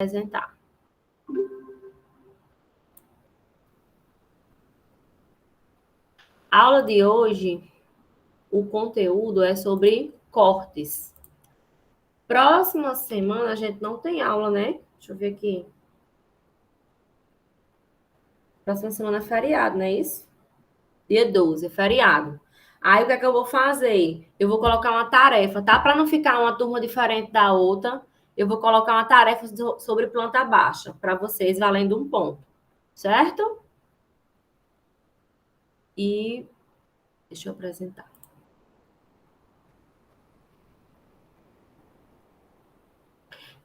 Apresentar. A aula de hoje, o conteúdo é sobre cortes. Próxima semana a gente não tem aula, né? Deixa eu ver aqui. Próxima semana é feriado, não é isso? Dia 12, é feriado. Aí o que é que eu vou fazer? Eu vou colocar uma tarefa, tá? Para não ficar uma turma diferente da outra, eu vou colocar uma tarefa sobre planta baixa para vocês, valendo um ponto, certo? E deixa eu apresentar.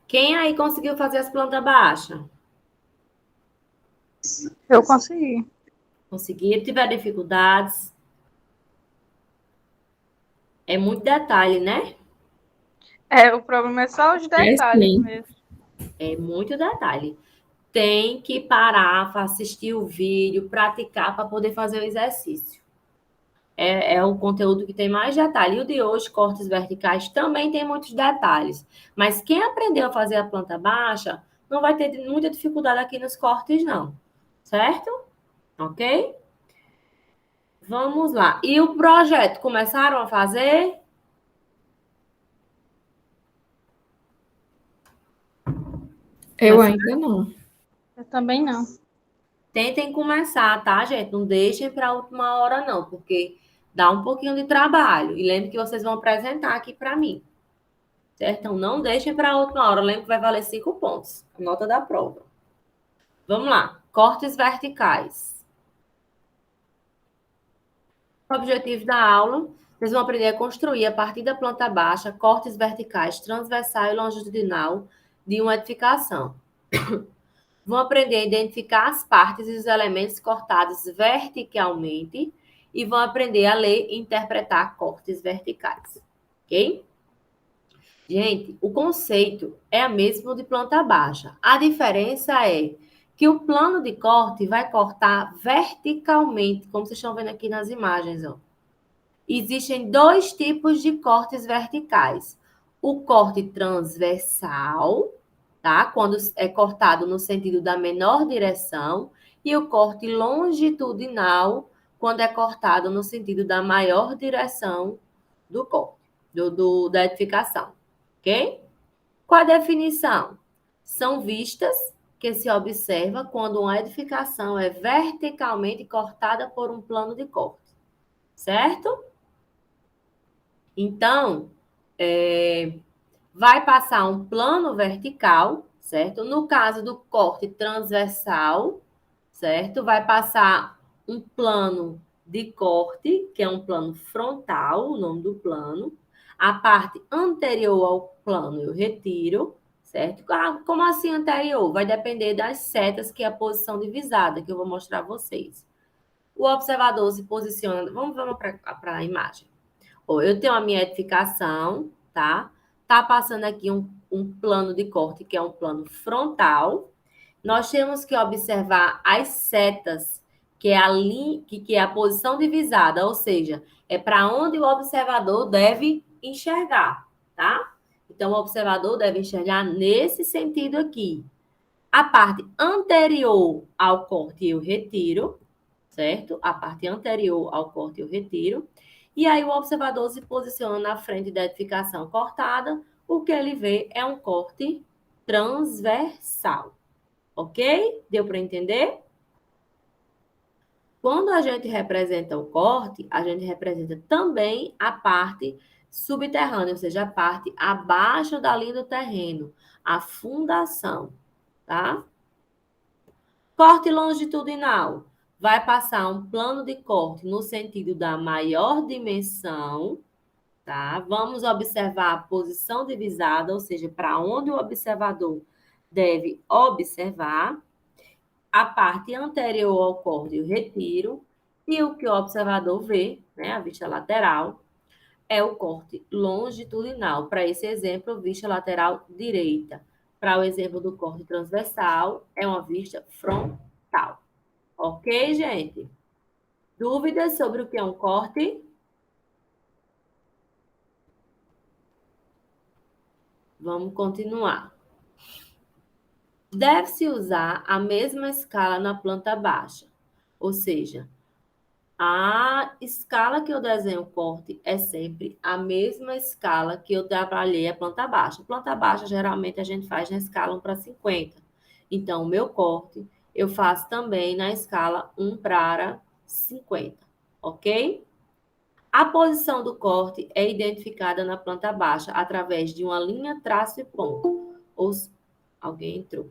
Quem aí conseguiu fazer as plantas baixas? Eu consegui. Conseguiram? Tiver dificuldades? É muito detalhe, né? O problema é só os É detalhes sim. mesmo. É muito detalhe. Tem que parar para assistir o vídeo, praticar para poder fazer o exercício. É o conteúdo que tem mais detalhe. E o de hoje, cortes verticais, também tem muitos detalhes. Mas quem aprendeu a fazer a planta baixa não vai ter muita dificuldade aqui nos cortes, não. Certo? Ok? Vamos lá. E o projeto, começaram a fazer? Eu ainda não. Eu também não. Tentem começar, tá, gente? Não deixem para a última hora, não, porque dá um pouquinho de trabalho. E lembre que vocês vão apresentar aqui para mim, certo? Então, não deixem para a última hora. Lembre que vai valer 5 pontos, a nota da prova. Vamos lá. Cortes verticais. O objetivo da aula, vocês vão aprender a construir, a partir da planta baixa, cortes verticais, transversal e longitudinal de uma edificação. Vão aprender a identificar as partes e os elementos cortados verticalmente e vão aprender a ler e interpretar cortes verticais. Ok? Gente, o conceito é o mesmo de planta baixa. A diferença é que o plano de corte vai cortar verticalmente, como vocês estão vendo aqui nas imagens. Ó. Existem dois tipos de cortes verticais. O corte transversal, tá? Quando é cortado no sentido da menor direção, e o corte longitudinal, quando é cortado no sentido da maior direção do corte, da edificação, ok? Qual a definição? São vistas que se observa quando uma edificação é verticalmente cortada por um plano de corte, certo? Então, vai passar um plano vertical, certo? No caso do corte transversal, certo? Vai passar um plano de corte, que é um plano frontal, o nome do plano. A parte anterior ao plano eu retiro, certo? Como assim anterior? Vai depender das setas, que é a posição divisada, que eu vou mostrar a vocês. O observador se posiciona. Vamos para a imagem. Eu tenho a minha edificação, tá? Tá passando aqui um plano de corte, que é um plano frontal. Nós temos que observar as setas, que é que é a posição divisada, ou seja, é para onde o observador deve enxergar, tá? Então, o observador deve enxergar nesse sentido aqui. A parte anterior ao corte eu retiro, certo? A parte anterior ao corte eu retiro. E aí o observador se posiciona na frente da edificação cortada. O que ele vê é um corte transversal. Ok? Deu para entender? Quando a gente representa o corte, a gente representa também a parte subterrânea, ou seja, a parte abaixo da linha do terreno, a fundação, tá? Corte longitudinal. Vai passar um plano de corte no sentido da maior dimensão, tá? Vamos observar a posição divisada, ou seja, para onde o observador deve observar. A parte anterior ao corte eu retiro. E o que o observador vê, né, a vista lateral, é o corte longitudinal. Para esse exemplo, vista lateral direita. Para o exemplo do corte transversal, é uma vista frontal. Ok, gente? Dúvidas sobre o que é um corte? Vamos continuar. Deve-se usar a mesma escala na planta baixa. Ou seja, a escala que eu desenho o corte é sempre a mesma escala que eu trabalhei a planta baixa. Planta baixa, geralmente, a gente faz na escala 1:50. Então, o meu corte, eu faço também na escala 1:50, ok? A posição do corte é identificada na planta baixa através de uma linha, traço e ponto. Alguém entrou.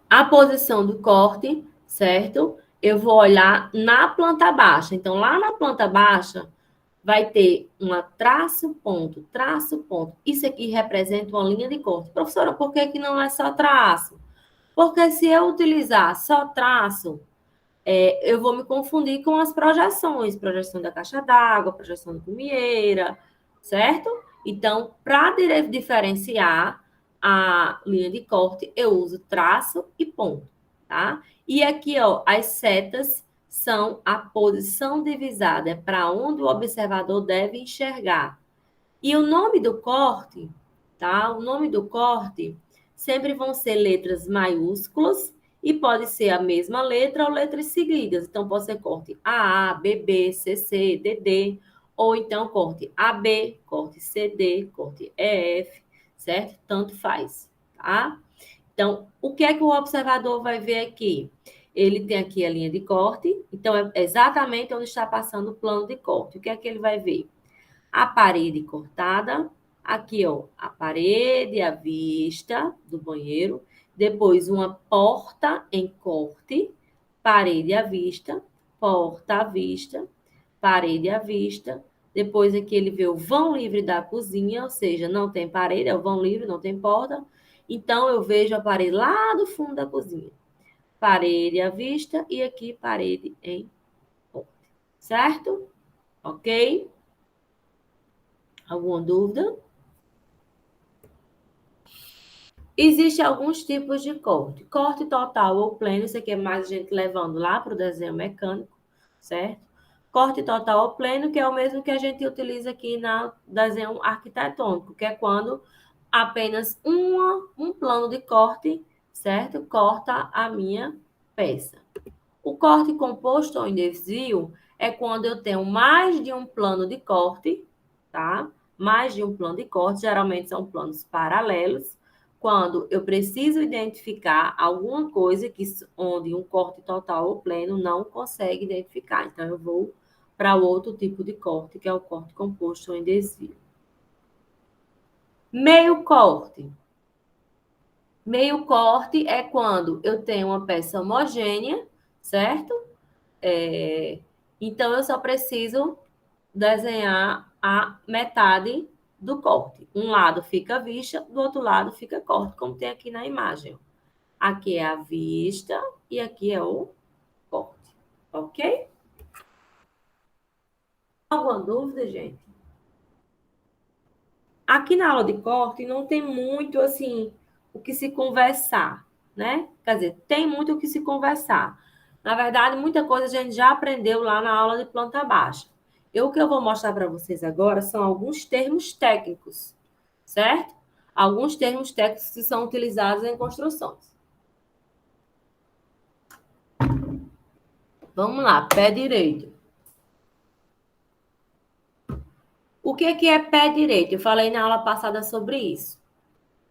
A posição do corte, certo? Eu vou olhar na planta baixa. Então, lá na planta baixa, vai ter uma traço, ponto, traço, ponto. Isso aqui representa uma linha de corte. Professora, por que não é só traço? Porque se eu utilizar só traço, eu vou me confundir com as projeções. Projeção da caixa d'água, projeção da cumieira, certo? Então, para diferenciar a linha de corte, eu uso traço e ponto, tá? E aqui, ó, as setas são a posição divisada, é para onde o observador deve enxergar. E o nome do corte, tá? O nome do corte sempre vão ser letras maiúsculas e pode ser a mesma letra ou letras seguidas. Então, pode ser corte AA, BB, CC, DD, ou então corte AB, corte CD, corte EF, certo? Tanto faz, tá? Então, o que é que o observador vai ver aqui? Ele tem aqui a linha de corte, então é exatamente onde está passando o plano de corte. O que é que ele vai ver? A parede cortada, aqui, ó, a parede à vista do banheiro, depois uma porta em corte, parede à vista, porta à vista, parede à vista, depois aqui ele vê o vão livre da cozinha, ou seja, não tem parede, é o vão livre, não tem porta, então eu vejo a parede lá do fundo da cozinha, parede à vista e aqui parede em corte, certo? Ok? Alguma dúvida? Existem alguns tipos de corte. Corte total ou pleno, isso aqui é mais a gente levando lá para o desenho mecânico, certo? Corte total ou pleno, que é o mesmo que a gente utiliza aqui no desenho arquitetônico, que é quando apenas um plano de corte, certo? Corta a minha peça. O corte composto ou em desvio é quando eu tenho mais de um plano de corte, tá? Mais de um plano de corte, geralmente são planos paralelos, quando eu preciso identificar alguma coisa onde um corte total ou pleno não consegue identificar. Então, eu vou para outro tipo de corte, que é o corte composto ou em desvio. Meio corte. Meio corte é quando eu tenho uma peça homogênea, certo? Então, eu só preciso desenhar a metade do corte. Um lado fica vista, do outro lado fica corte, como tem aqui na imagem. Aqui é a vista e aqui é o corte. Ok? Alguma dúvida, gente? Aqui na aula de corte não tem muito, assim, o que se conversar, né? Quer dizer, tem muito o que se conversar. Na verdade, muita coisa a gente já aprendeu lá na aula de planta baixa. O que eu vou mostrar para vocês agora são alguns termos técnicos, certo? Alguns termos técnicos que são utilizados em construções. Vamos lá, pé direito. O que é pé direito? Eu falei na aula passada sobre isso.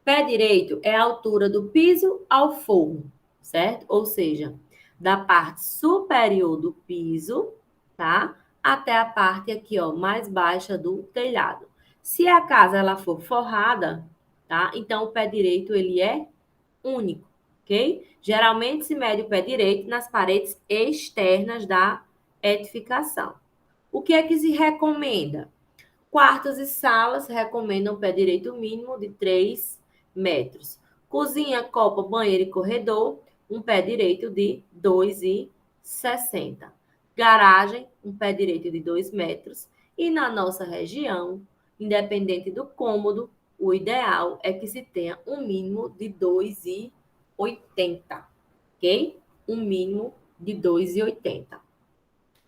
Pé direito é a altura do piso ao forro, certo? Ou seja, da parte superior do piso, tá? Até a parte aqui, ó, mais baixa do telhado. Se a casa ela for forrada, tá? Então o pé direito ele é único, ok? Geralmente se mede o pé direito nas paredes externas da edificação. O que é que se recomenda? Quartos e salas recomendam pé direito mínimo de 3 metros. Cozinha, copa, banheiro e corredor, um pé direito de 2,60. Garagem, um pé direito de 2 metros. E na nossa região, independente do cômodo, o ideal é que se tenha um mínimo de 2,80, ok? Um mínimo de 2,80.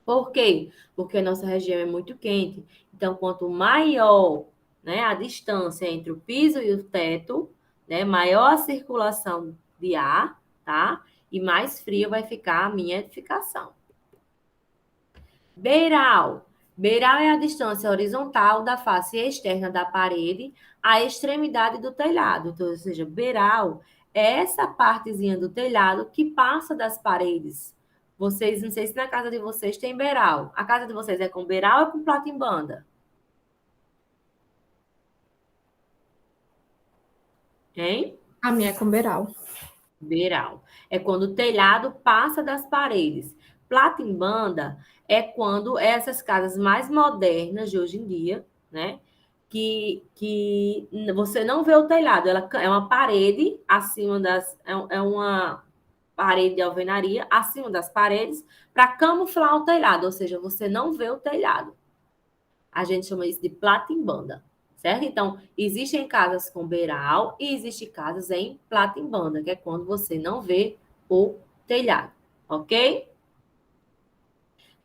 Por quê? Porque a nossa região é muito quente. Então, quanto maior, né, a distância entre o piso e o teto, né, maior a circulação de ar, tá? E mais fria vai ficar a minha edificação. Beiral. Beiral é a distância horizontal da face externa da parede à extremidade do telhado. Então, ou seja, beiral é essa partezinha do telhado que passa das paredes. Vocês, não sei se na casa de vocês tem beiral. A casa de vocês é com beiral ou é com plata em banda? Hein? A minha é com beiral. Beiral. É quando o telhado passa das paredes. Plata em banda é quando essas casas mais modernas de hoje em dia, né? Que você não vê o telhado, ela é uma parede acima das. É uma parede de alvenaria acima das paredes para camuflar o telhado, ou seja, você não vê o telhado. A gente chama isso de plata em banda, certo? Então, existem casas com beiral e existem casas em plata em banda, que é quando você não vê o telhado, ok?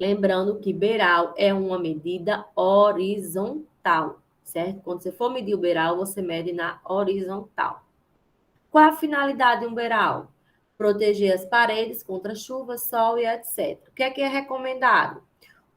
Lembrando que beiral é uma medida horizontal, certo? Quando você for medir o beiral, você mede na horizontal. Qual a finalidade de um beiral? Proteger as paredes contra chuva, sol e etc. O que é recomendado?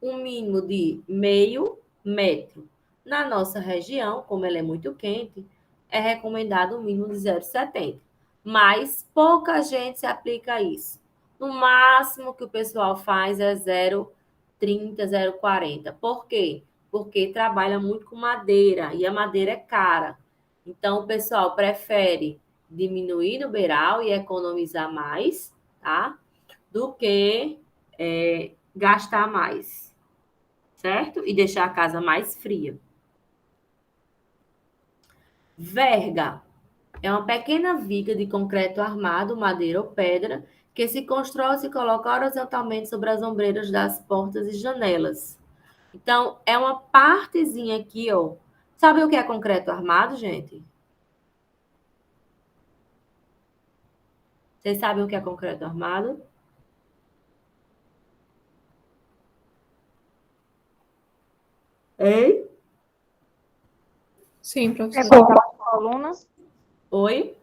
Um mínimo de 0,5 metro. Na nossa região, como ela é muito quente, é recomendado um mínimo de 0,70. Mas pouca gente se aplica a isso. No máximo que o pessoal faz é 0,30, 0,40. Por quê? Porque trabalha muito com madeira e a madeira é cara. Então, o pessoal prefere diminuir no beiral e economizar mais, tá? Do que gastar mais, certo? E deixar a casa mais fria. Verga é uma pequena viga de concreto armado, madeira ou pedra, que se constrói e se coloca horizontalmente sobre as ombreiras das portas e janelas. Então, é uma partezinha aqui, ó. Sabe o que é concreto armado, gente? Vocês sabem o que é concreto armado? Ei? Sim, É professora. com aquelas colunas? Oi?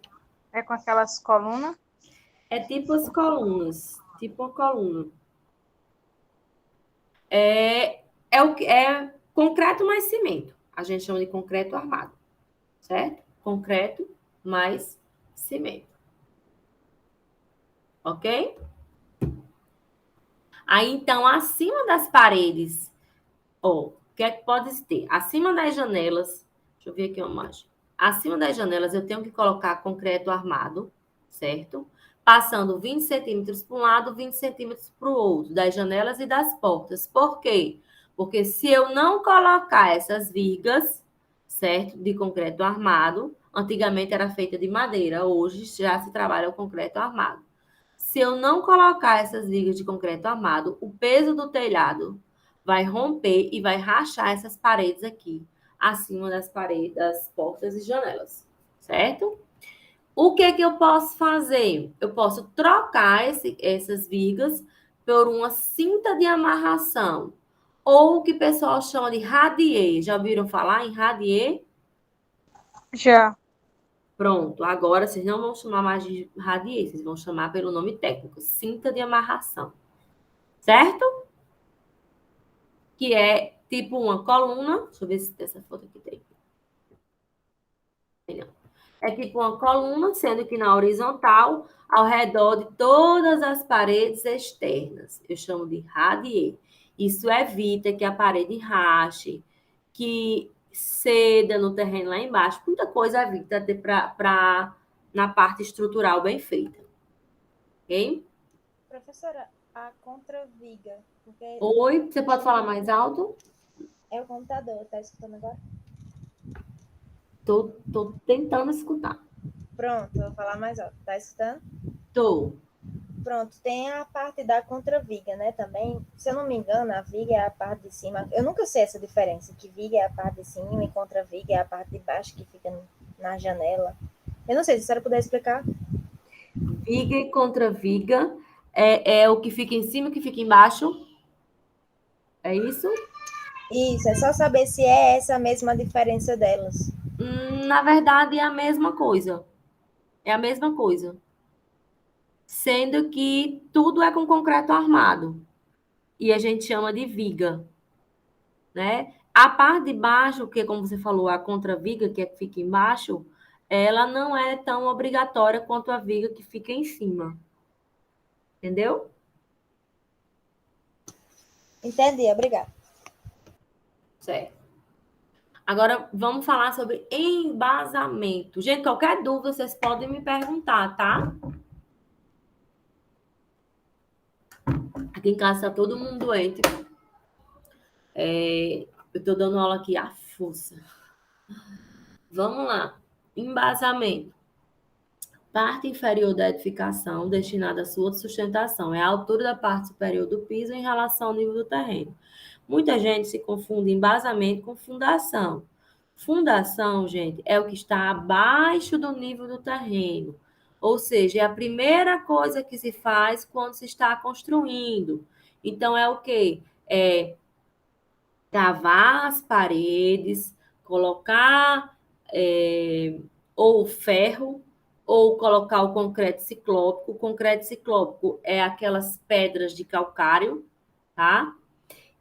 É com aquelas colunas? É tipo as colunas, tipo uma coluna. É concreto mais cimento. A gente chama de concreto armado, certo? Concreto mais cimento. Ok? Aí, então, acima das paredes, ó, o que é que pode ter? Acima das janelas, deixa eu ver aqui uma imagem. Acima das janelas, eu tenho que colocar concreto armado, certo? Passando 20 centímetros para um lado, 20 centímetros para o outro, das janelas e das portas. Por quê? Porque se eu não colocar essas vigas, certo? De concreto armado, antigamente era feita de madeira, hoje já se trabalha o concreto armado. Se eu não colocar essas vigas de concreto armado, o peso do telhado vai romper e vai rachar essas paredes aqui, acima das paredes, das portas e janelas, certo? O que que eu posso fazer? Eu posso trocar essas vigas por uma cinta de amarração, ou o que o pessoal chama de radier. Já ouviram falar em radier? Já. Pronto, agora vocês não vão chamar mais de radier, vocês vão chamar pelo nome técnico, cinta de amarração, certo? Que é tipo uma coluna. Deixa eu ver se essa foto aqui tem. Não. É tipo uma coluna, sendo que na horizontal, ao redor de todas as paredes externas. Eu chamo de radier. Isso evita que a parede rache, que ceda no terreno lá embaixo. Muita coisa evita na parte estrutural bem feita. Ok? Professora, a contraviga, porque Oi, você pode falar mais alto? é o computador, tá escutando agora? Tô tentando escutar. Pronto, vou falar mais alto, tá escutando? Tô. Pronto, tem a parte da contraviga, né, também. Se eu não me engano, a viga é a parte de cima. Eu nunca sei essa diferença, que viga é a parte de cima e contraviga é a parte de baixo, que fica na janela. Eu não sei se a senhora puder explicar. Viga e contra viga é o que fica em cima e o que fica embaixo? É isso? Isso, é só saber se é essa a mesma diferença delas. Na verdade, é a mesma coisa. É a mesma coisa. Sendo que tudo é com concreto armado. E a gente chama de viga, né? A parte de baixo, que como você falou, a contraviga, que é que fica embaixo, ela não é tão obrigatória quanto a viga que fica em cima. Entendeu? Entendi, obrigada. Certo. Agora, vamos falar sobre embasamento. Gente, qualquer dúvida, vocês podem me perguntar, tá? Aqui em casa tá todo mundo doente. Eu tô dando aula aqui à força. Vamos lá. Embasamento. Parte inferior da edificação destinada à sua sustentação é a altura da parte superior do piso em relação ao nível do terreno. Muita gente se confunde embasamento com fundação. Fundação, gente, é o que está abaixo do nível do terreno. Ou seja, é a primeira coisa que se faz quando se está construindo. Então, é o quê? É cavar as paredes, colocar ou ferro, ou colocar o concreto ciclópico. O concreto ciclópico é aquelas pedras de calcário, tá?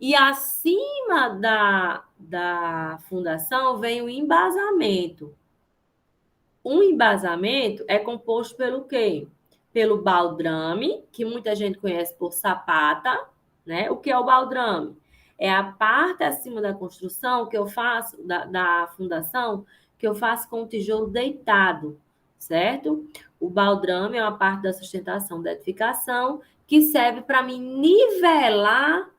E acima da fundação vem o embasamento. Um embasamento é composto pelo quê? Pelo baldrame, que muita gente conhece por sapata, né? O que é o baldrame? É a parte acima da construção que eu faço, da fundação, que eu faço com o tijolo deitado, certo? O baldrame é uma parte da sustentação da edificação que serve para me nivelar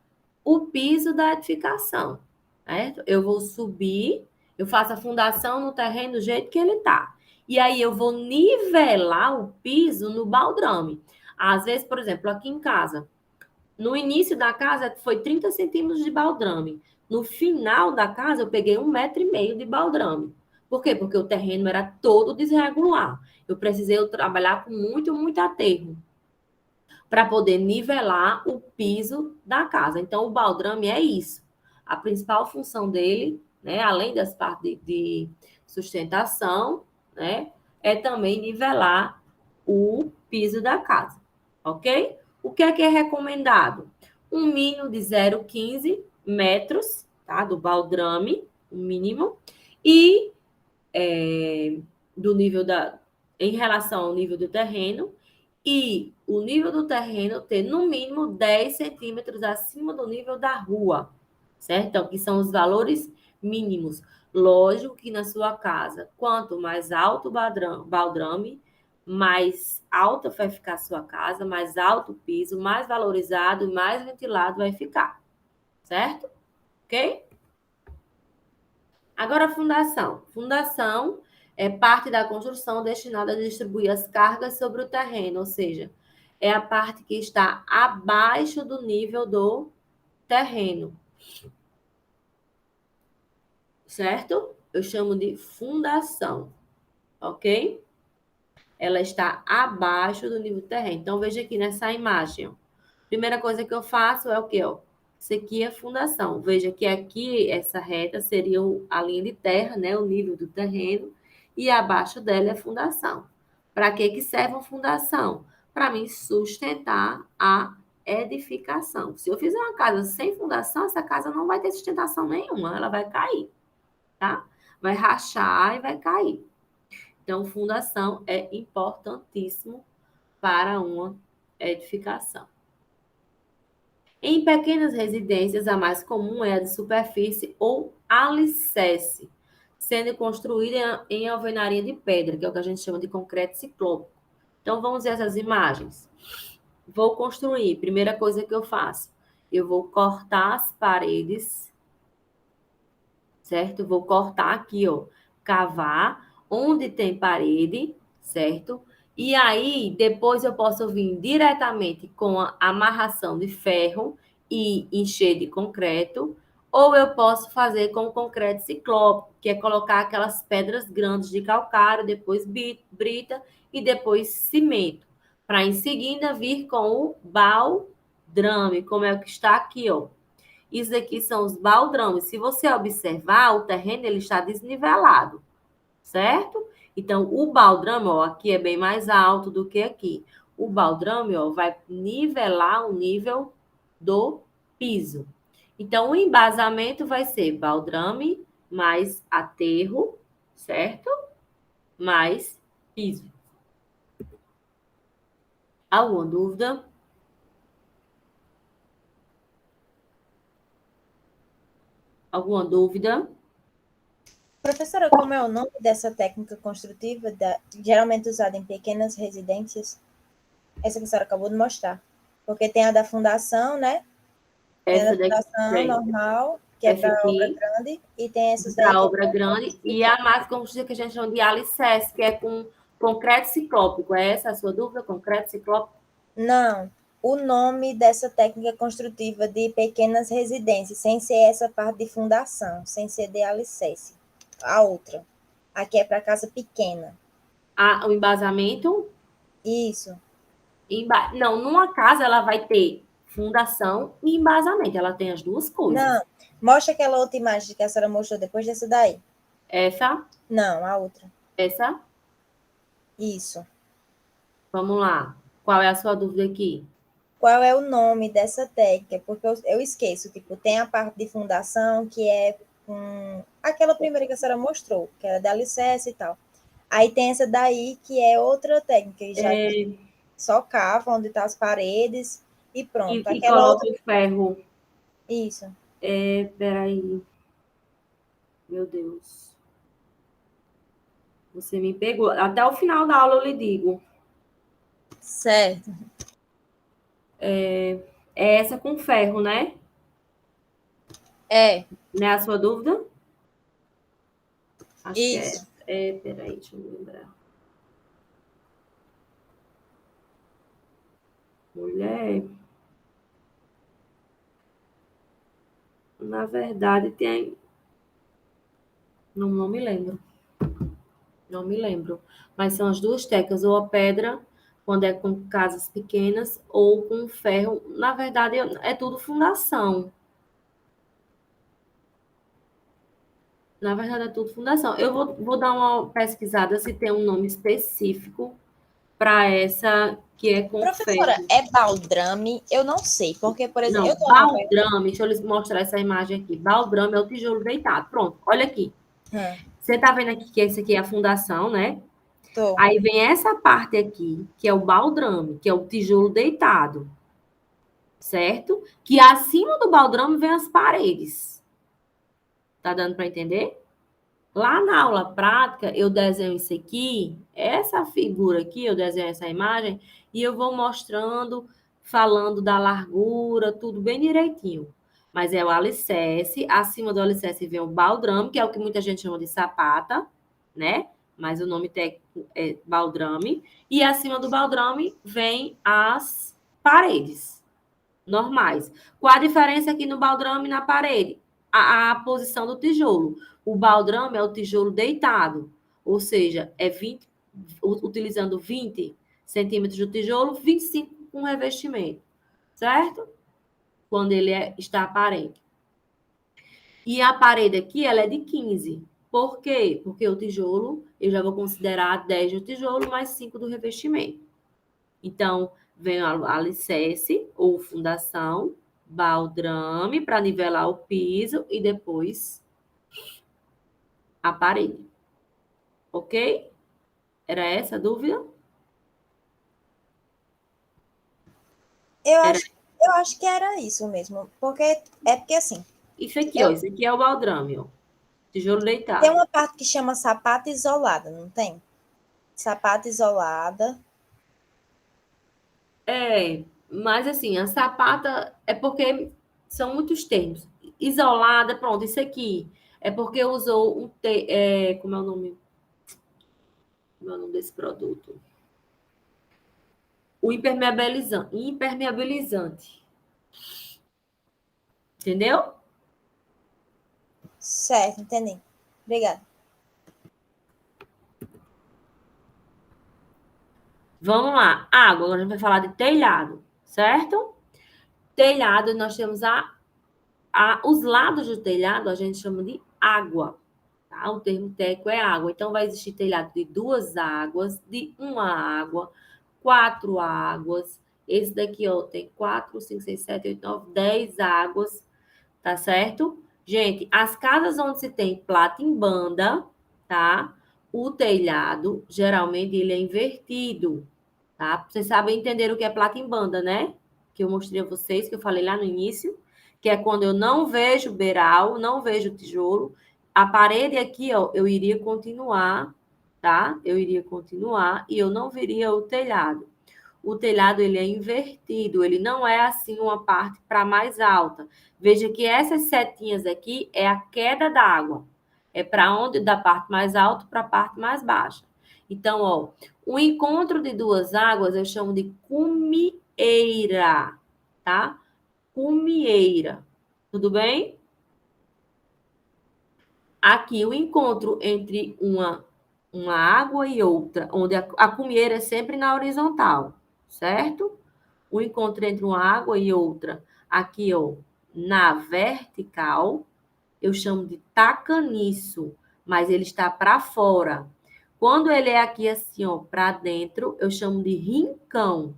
o piso da edificação, certo? Eu vou subir, eu faço a fundação no terreno do jeito que ele está. E aí eu vou nivelar o piso no baldrame. Às vezes, por exemplo, aqui em casa, no início da casa foi 30 centímetros de baldrame. No final da casa, eu peguei 1,5 metro de baldrame. Por quê? Porque o terreno era todo desregular. Eu precisei trabalhar com muito aterro para poder nivelar o piso da casa. Então, o baldrame é isso. A principal função dele, né, além das partes de sustentação, né, é também nivelar o piso da casa, ok? O que é recomendado? Um mínimo de 0,15 metros, tá, do baldrame, o mínimo, e do nível em relação ao nível do terreno, e o nível do terreno ter no mínimo 10 centímetros acima do nível da rua, certo? Então, que são os valores mínimos. Lógico que na sua casa, quanto mais alto o baldrame, mais alta vai ficar a sua casa, mais alto o piso, mais valorizado e mais ventilado vai ficar, certo? Ok? Agora, a fundação. Fundação é parte da construção destinada a distribuir as cargas sobre o terreno, ou seja, é a parte que está abaixo do nível do terreno. Certo? Eu chamo de fundação, ok? Ela está abaixo do nível do terreno. Então, veja aqui nessa imagem. Ó. Primeira coisa que eu faço é o quê? Ó? Isso aqui é a fundação. Veja que aqui, essa reta seria a linha de terra, né? O nível do terreno. E abaixo dela é a fundação. Para que serve a fundação? Para mim sustentar a edificação. Se eu fizer uma casa sem fundação, essa casa não vai ter sustentação nenhuma. Ela vai cair, tá? Vai rachar e vai cair. Então, fundação é importantíssimo para uma edificação. Em pequenas residências, a mais comum é a de superfície ou alicerce, sendo construída em alvenaria de pedra, que é o que a gente chama de concreto ciclópico. Então, vamos ver essas imagens. Vou construir. Primeira coisa que eu faço, eu vou cortar as paredes, certo? Vou cortar aqui, ó, cavar onde tem parede, certo? E aí, depois eu posso vir diretamente com a amarração de ferro e encher de concreto, Ou eu posso fazer com concreto ciclópico, que é colocar aquelas pedras grandes de calcário, depois brita e depois cimento, para em seguida vir com o baldrame, como é o que está aqui, ó. Isso aqui são os baldrames. Se você observar, o terreno ele está desnivelado, certo? Então, o baldrame, ó, aqui é bem mais alto do que aqui. O baldrame, ó, vai nivelar o nível do piso. Então, o embasamento vai ser baldrame mais aterro, certo? Mais piso. Alguma dúvida? Alguma dúvida? Professora, como é o nome dessa técnica construtiva, geralmente usada em pequenas residências? Essa que a senhora acabou de mostrar. Porque tem a da fundação, né? Tem a Essa da daqui fundação tem. normal, que é Essa para obra aqui, grande, e tem essas daí para que obra grande. E a mais construtiva que a gente chama de alicerce, que é com concreto ciclópico. É essa a sua dúvida? Concreto ciclópico? Não, o nome dessa técnica construtiva de pequenas residências, sem ser essa parte de fundação, sem ser de alicerce. A outra. Aqui é para casa pequena. O embasamento. Isso. Não, numa casa ela vai ter fundação e embasamento. Ela tem as duas coisas. Não, mostra aquela outra imagem que a senhora mostrou depois dessa daí. Essa, Não, a outra. essa. Isso. Vamos lá. Qual é a sua dúvida aqui? Qual é o nome dessa técnica? Porque eu esqueço, tipo, tem a parte de fundação, que é aquela primeira que a senhora mostrou, que era da alicerce e tal. Aí tem essa daí, que é outra técnica, já que só cava onde tá as paredes e pronto. E Aquela coloca outra. o ferro. Isso. Peraí. Meu Deus. Você me pegou. Até o final da aula eu lhe digo. Certo. É essa com ferro, né? É. Não é a sua dúvida? Acho que Isso. Peraí, deixa eu me lembrar. Mulher. Na verdade, tem. Não me lembro. Não me lembro. Mas são as duas técnicas, ou a pedra, quando é com casas pequenas, ou com ferro. Na verdade, é tudo fundação. Na verdade, é tudo fundação. Eu vou dar uma pesquisada se tem um nome específico para essa que é com Professora, ferro. é baldrame? Eu não sei, porque, por exemplo, Não, eu tô acompanhando. baldrame, deixa eu lhes mostrar essa imagem aqui. Baldrame é o tijolo deitado. Pronto, olha aqui. Hum, Você está vendo aqui que esse aqui é a fundação, né? tô. Aí vem essa parte aqui, que é o baldrame, que é o tijolo deitado, certo? Que acima do baldrame vem as paredes. Tá dando para entender? Lá na aula prática, eu desenho isso aqui, essa figura aqui, eu desenho essa imagem, e eu vou mostrando, falando da largura, tudo bem direitinho. Mas é o alicerce, acima do alicerce vem o baldrame, que é o que muita gente chama de sapata, né? Mas o nome técnico é baldrame. E acima do baldrame vem as paredes normais. Qual a diferença aqui no baldrame e na parede? A posição do tijolo. O baldrame é o tijolo deitado, ou seja, utilizando 20 centímetros do tijolo, 25 com revestimento, certo? Quando ele está aparente. E a parede aqui, ela é de 15. Por quê? Porque o tijolo, eu já vou considerar 10 do tijolo mais 5 do revestimento. Então, vem a alicerce ou fundação, baldrame para nivelar o piso e depois a parede. Ok? Era essa a dúvida? Eu Era acho que era isso mesmo. Porque assim, isso aqui, ó. eu, Isso aqui é o baldrame, ó. Tijolo tem deitado. uma parte que chama sapata isolada, não tem? Sapata isolada. Mas assim, a sapata é porque são muitos termos. Isolada, pronto, isso aqui é porque usou como é o nome? Como é o nome desse produto? O impermeabilizante. Entendeu? Certo, entendi. Obrigada. Vamos lá. Água, agora a gente vai falar de telhado, certo? Telhado, nós temos os lados do telhado, a gente chama de água. Tá? O termo técnico é água. Então, vai existir telhado de 2 águas, de 1 água, 4 águas. Esse daqui, ó, tem 4, 5, 6, 7, 8, 9, 10 águas, tá certo? Gente, as casas onde se tem plata em banda, tá? O telhado, geralmente, ele é invertido, tá? Vocês sabem entender o que é plata em banda, né? Que eu mostrei a vocês, que eu falei lá no início, que é quando eu não vejo beiral, não vejo tijolo, a parede aqui, ó, eu iria continuar, tá? Eu iria continuar e eu não veria o telhado. O telhado, ele é invertido, ele não é assim uma parte para mais alta. Veja que essas setinhas aqui é a queda d'água. É para onde? Da parte mais alta para a parte mais baixa. Então, ó, o encontro de 2 águas eu chamo de cumieira, tá? Cumieira. Tudo bem? Aqui, o encontro entre uma água e outra, onde a cumieira é sempre na horizontal, certo? O encontro entre uma água e outra, aqui, ó, na vertical, eu chamo de tacaniço, mas ele está para fora. Quando ele é aqui assim, ó, para dentro, eu chamo de rincão,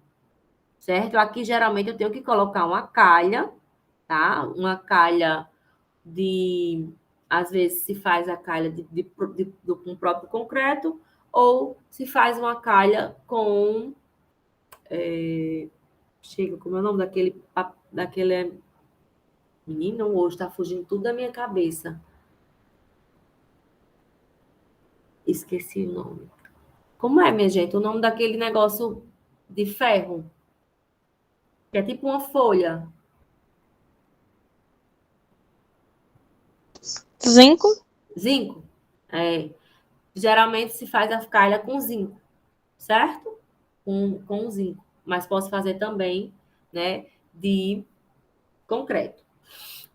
certo? Aqui, geralmente, eu tenho que colocar uma calha, tá? Uma calha de... Às vezes, se faz a calha com o próprio concreto, ou se faz uma calha com... chega, como é o nome daquele... Menino, hoje está fugindo tudo da minha cabeça. Esqueci o nome. Como é, minha gente? O nome daquele negócio de ferro, que é tipo uma folha. Zinco? Zinco. É. Geralmente se faz a calha com zinco, certo? Com zinco. Mas posso fazer também, né, de concreto.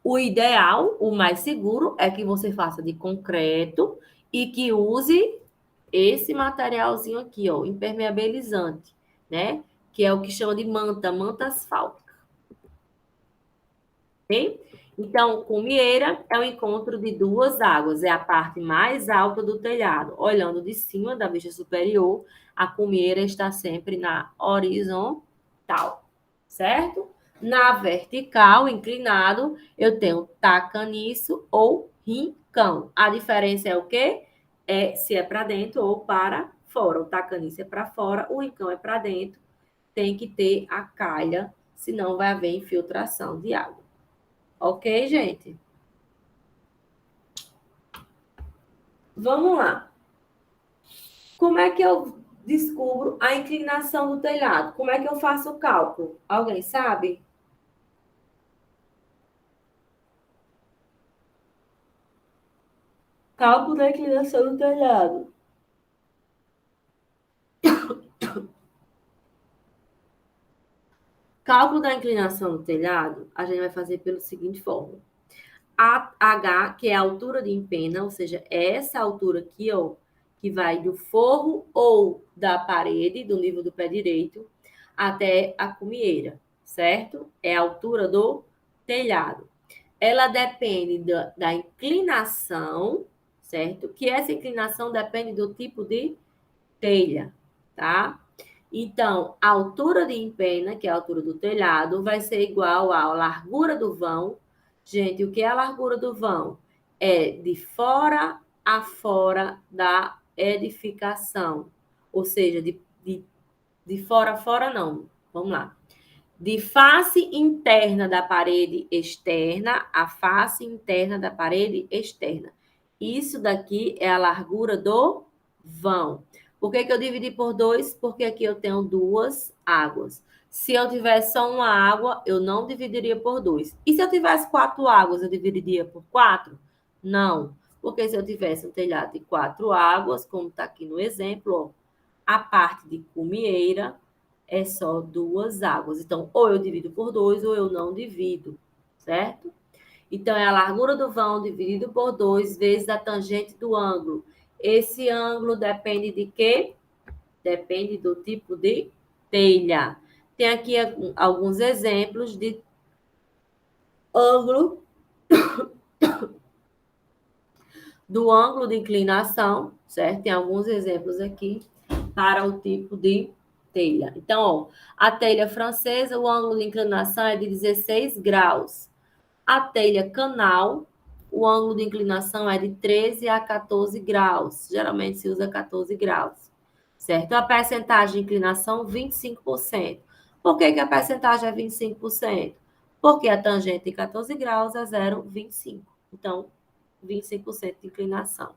O ideal, o mais seguro, é que você faça de concreto e que use esse materialzinho aqui, ó, impermeabilizante, né? Que é o que chama de manta asfáltica. Ok? Então, cumieira é o encontro de 2 águas, é a parte mais alta do telhado. Olhando de cima da vista superior, a cumieira está sempre na horizontal, certo? Na vertical, inclinado, eu tenho tacaniço ou rincão. A diferença é o quê? É se é para dentro ou para fora. O tacaniço é para fora, o rincão é para dentro. Tem que ter a calha, senão vai haver infiltração de água. Ok, gente? Vamos lá. Como é que eu descubro a inclinação do telhado? Como é que eu faço o cálculo? Alguém sabe? Cálculo da inclinação do telhado. Cálculo da inclinação do telhado, a gente vai fazer pela seguinte forma. H, que é a altura de empena, ou seja, é essa altura aqui, ó, que vai do forro ou da parede, do nível do pé direito, até a cumieira, certo? É a altura do telhado. Ela depende da inclinação, certo? Que essa inclinação depende do tipo de telha, tá? Então, a altura de empena, que é a altura do telhado, vai ser igual à largura do vão. Gente, o que é a largura do vão? É de fora a fora da edificação. Ou seja, de fora a fora, não. Vamos lá. De face interna da parede externa a face interna da parede externa. Isso daqui é a largura do vão. Por que eu dividi por 2? Porque aqui eu tenho 2 águas. Se eu tivesse só uma água, eu não dividiria por 2. E se eu tivesse 4 águas, eu dividiria por 4? Não. Porque se eu tivesse um telhado de 4 águas, como está aqui no exemplo, ó, a parte de cumieira é só 2 águas. Então, ou eu divido por 2 ou eu não divido, certo? Então, é a largura do vão dividido por 2 vezes a tangente do ângulo. Esse ângulo depende de quê? Depende do tipo de telha. Tem aqui alguns exemplos de ângulo, do ângulo de inclinação, certo? Tem alguns exemplos aqui para o tipo de telha. Então, ó, a telha francesa, o ângulo de inclinação é de 16 graus. A telha canal, o ângulo de inclinação é de 13 a 14 graus. Geralmente se usa 14 graus, certo? A percentagem de inclinação, 25%. Por que a percentagem é 25%? Porque a tangente de 14 graus é 0,25. Então, 25% de inclinação.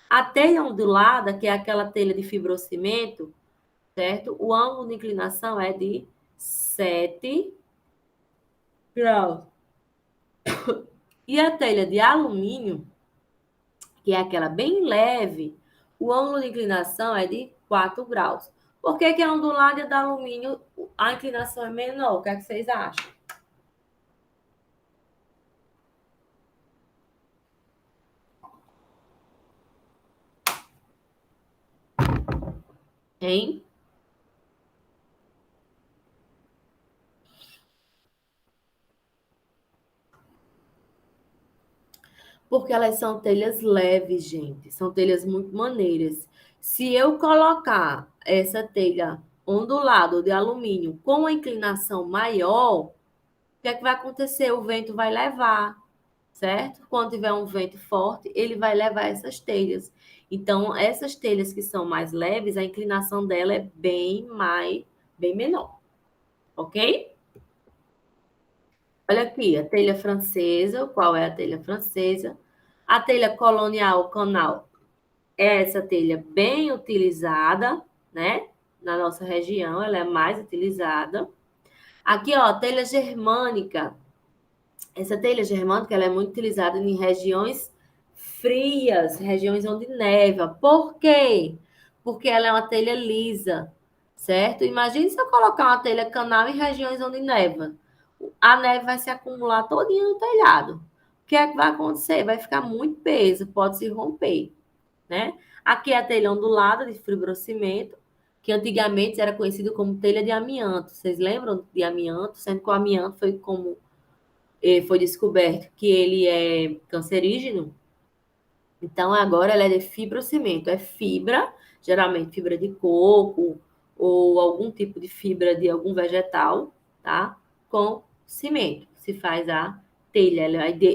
A telha ondulada, que é aquela telha de fibrocimento, certo? O ângulo de inclinação é de 7 graus. E a telha de alumínio, que é aquela bem leve, o ângulo de inclinação é de 4 graus. Por que a ondulada da alumínio, a inclinação é menor? O que é que vocês acham? Hein? Porque elas são telhas leves, gente. São telhas muito maneiras. Se eu colocar essa telha ondulada de alumínio com uma inclinação maior, o que é que vai acontecer? O vento vai levar, certo? Quando tiver um vento forte, ele vai levar essas telhas. Então, essas telhas que são mais leves, a inclinação dela é bem menor, ok? Olha aqui, a telha francesa. Qual é a telha francesa? A telha colonial, canal, é essa telha bem utilizada, né? Na nossa região, ela é mais utilizada. Aqui, ó, telha germânica. Essa telha germânica, ela é muito utilizada em regiões frias, regiões onde neva. Por quê? Porque ela é uma telha lisa, certo? Imagine se eu colocar uma telha canal em regiões onde neva. A neve vai se acumular todinha no telhado. O que é que vai acontecer? Vai ficar muito peso, pode se romper, né? Aqui é a telha ondulada de fibrocimento, que antigamente era conhecido como telha de amianto. Vocês lembram de amianto? Sendo que o amianto foi descoberto que ele é cancerígeno. Então, agora ela é de fibrocimento. É fibra, geralmente fibra de coco ou algum tipo de fibra de algum vegetal, tá? Com cimento. Se faz a telha.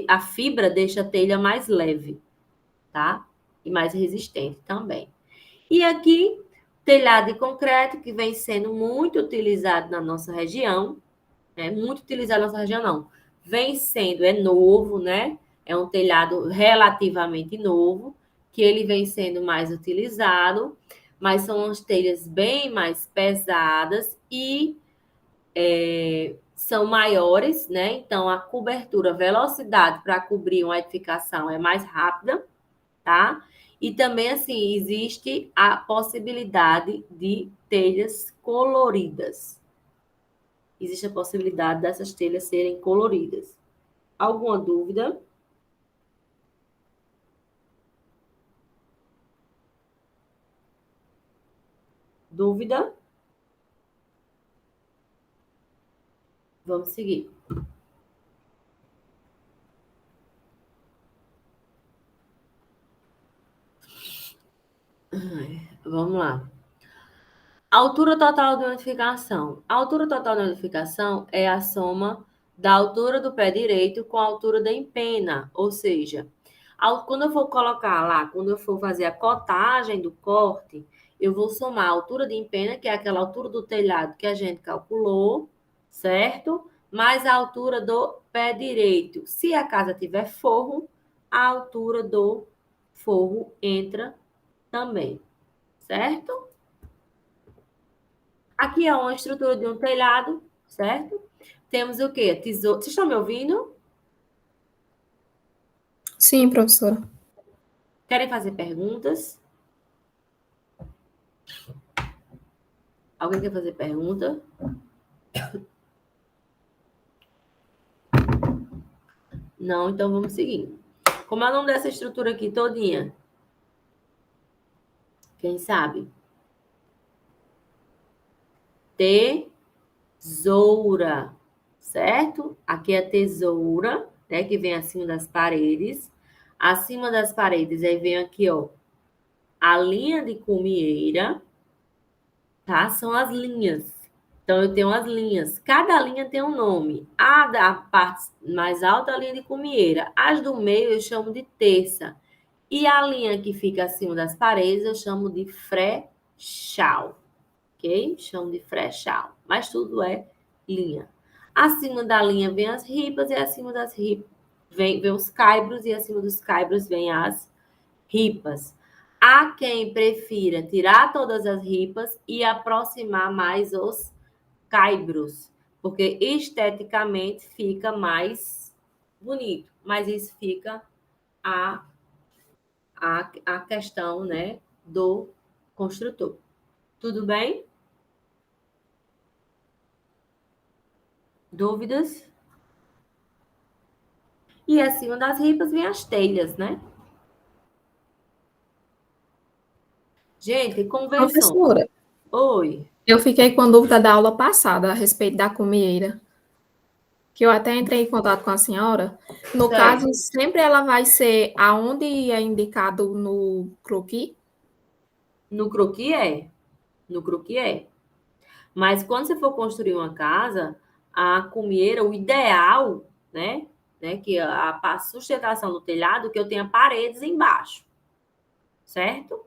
A fibra deixa a telha mais leve, tá? E mais resistente também. E aqui, telhado de concreto, que vem sendo muito utilizado na nossa região. Muito utilizado na nossa região, não. Vem sendo, é novo, né? É um telhado relativamente novo, que ele vem sendo mais utilizado, mas são as telhas bem mais pesadas e são maiores, né? Então, a cobertura, a velocidade para cobrir uma edificação é mais rápida, tá? E também, assim, existe a possibilidade de telhas coloridas. Existe a possibilidade dessas telhas serem coloridas. Alguma dúvida? Dúvida? Vamos seguir. Vamos lá. Altura total de uma edificação. A altura total de uma edificação é a soma da altura do pé direito com a altura da empena, ou seja, quando eu for colocar lá, quando eu for fazer a cotagem do corte, eu vou somar a altura de empena, que é aquela altura do telhado que a gente calculou, certo? Mais a altura do pé direito. Se a casa tiver forro, a altura do forro entra também, certo? Aqui é uma estrutura de um telhado, certo? Temos o quê? Tesouro. Vocês estão me ouvindo? Sim, professora. Querem fazer perguntas? Alguém quer fazer pergunta? Não, então vamos seguindo. Como é o nome dessa estrutura aqui todinha? Quem sabe? Tesoura, certo? Aqui é a tesoura, né, que vem acima das paredes. Acima das paredes, aí vem aqui, ó, a linha de cumieira, tá? São as linhas. Então, eu tenho as linhas. Cada linha tem um nome. A da parte mais alta é a linha de cumieira. As do meio eu chamo de terça. E a linha que fica acima das paredes eu chamo de frechal. Ok? Chamo de frechal. Mas tudo é linha. Acima da linha vem as ripas e acima das ripas vem os caibros e acima dos caibros vem as ripas. Há quem prefira tirar todas as ripas e aproximar mais os caibros, porque esteticamente fica mais bonito, mas isso fica a, a questão, né, do construtor. Tudo bem? Dúvidas? E acima das ripas vem as telhas, né? Gente, convenção. Professora, Oi. eu fiquei com dúvida da aula passada a respeito da cumieira, que eu até entrei em contato com a senhora. No caso, Certo. sempre ela vai ser aonde é indicado no croquis? No croquis é. No croquis é. Mas quando você for construir uma casa, a cumieira, o ideal, né, que a sustentação do telhado, que eu tenha paredes embaixo, certo?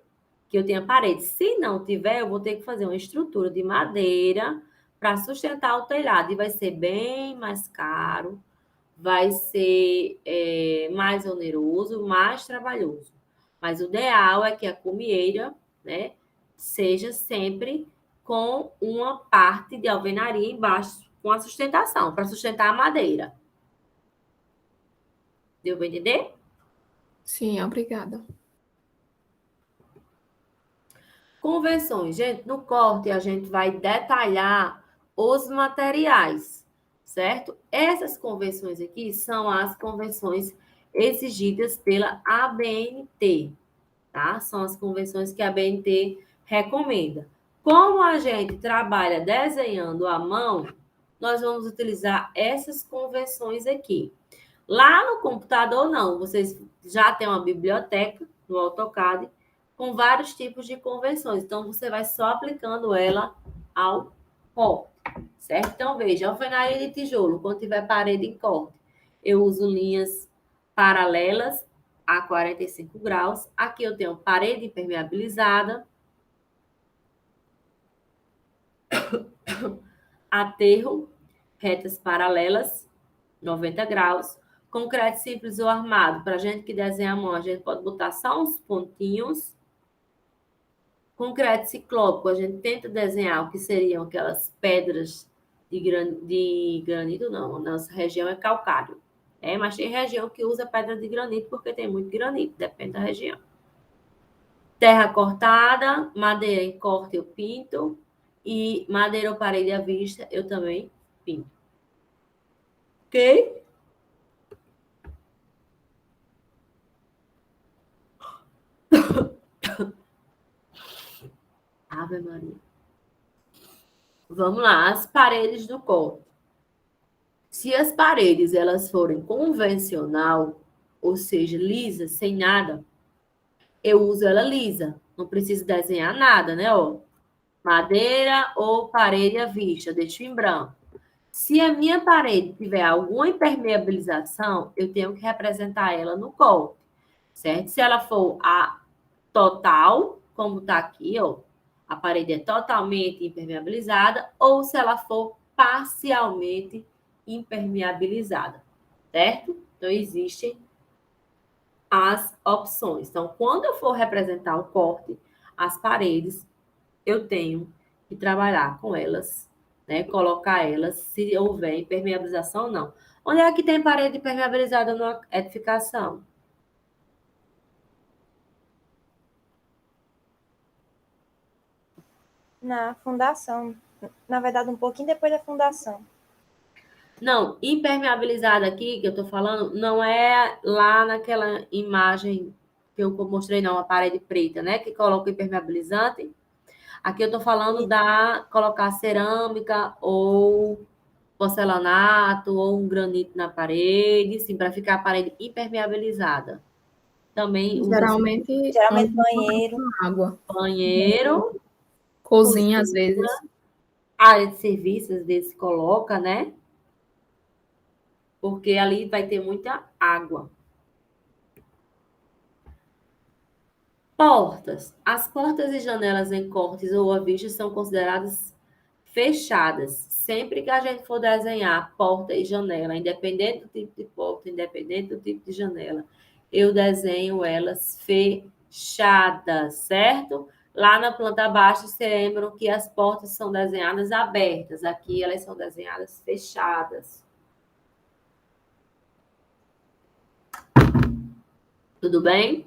Que eu tenha paredes. Se não tiver, eu vou ter que fazer uma estrutura de madeira para sustentar o telhado. E vai ser bem mais caro, vai ser mais oneroso, mais trabalhoso. Mas o ideal é que a cumieira, né, seja sempre com uma parte de alvenaria embaixo, com a sustentação, para sustentar a madeira. Deu para entender? Sim, obrigada. Convenções. Gente, no corte a gente vai detalhar os materiais, certo? Essas convenções aqui são as convenções exigidas pela ABNT, tá? São as convenções que a ABNT recomenda. Como a gente trabalha desenhando à mão, nós vamos utilizar essas convenções aqui. Lá no computador, não. Vocês já têm uma biblioteca no AutoCAD com vários tipos de convenções. Então, você vai só aplicando ela ao corte, certo? Então, veja, alvenaria de tijolo, quando tiver parede em corte, eu uso linhas paralelas a 45 graus. Aqui eu tenho parede impermeabilizada, aterro, retas paralelas, 90 graus. Concreto simples ou armado, para a gente que desenha a mão, a gente pode botar só uns pontinhos. Concreto ciclópico, a gente tenta desenhar o que seriam aquelas pedras de granito, não, nossa região é calcário. Mas tem região que usa pedra de granito porque tem muito granito, depende da região. Terra cortada, madeira em corte eu pinto e madeira ou parede à vista eu também pinto. Ok? Ave Maria. Vamos lá, as paredes do corte. Se as paredes elas forem convencional, ou seja, lisa, sem nada, eu uso ela lisa. Não preciso desenhar nada, né? Ó, madeira ou parede à vista, deixo em branco. Se a minha parede tiver alguma impermeabilização, eu tenho que representar ela no corte, certo? Se ela for a total, como está aqui, ó, a parede é totalmente impermeabilizada, ou se ela for parcialmente impermeabilizada, certo? Então, existem as opções. Então, quando eu for representar o corte, as paredes, eu tenho que trabalhar com elas, né? Colocar elas, se houver impermeabilização ou não. Onde é que tem parede impermeabilizada na edificação? Na fundação. Na verdade, um pouquinho depois da fundação. Não, impermeabilizada aqui, que eu estou falando, não é lá naquela imagem que eu mostrei, não, a parede preta, né? Que coloca impermeabilizante. Aqui eu estou falando da colocar cerâmica ou porcelanato ou um granito na parede, sim, para ficar a parede impermeabilizada. Também usa-se Geralmente, Geralmente onde banheiro. com água. banheiro, Cozinha, às cozinha, vezes. área de serviço, às vezes coloca, né? Porque ali vai ter muita água. Portas. As portas e janelas em cortes ou à vista são consideradas fechadas. Sempre que a gente for desenhar porta e janela, independente do tipo de porta, independente do tipo de janela, eu desenho elas fechadas, certo? Lá na planta baixa, você lembram que as portas são desenhadas abertas. Aqui elas são desenhadas fechadas. Tudo bem?